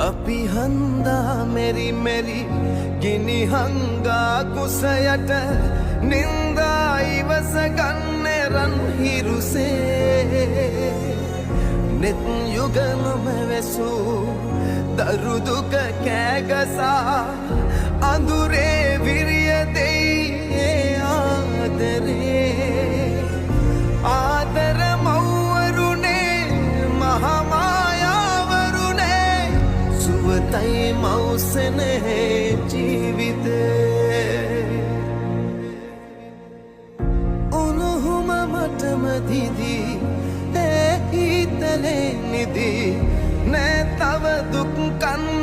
අපි හන්දා මෙරි මෙරි ගිනි හංගා කුසයට නින්දා ඉවස ගන්නේ රන් හිරුසේ නෙත් යුගනම වැසූ දරු දුක කෑගසා අඳුරේ විරිය දෙයි ආදර මව්වරුනේ මහමායාවරුනේ සුවතයි මව්සනේ ජීවිතේ උණුහුම මටම දිදී ඒ හිතලේ නිදී නෑ තව දුක් කන්න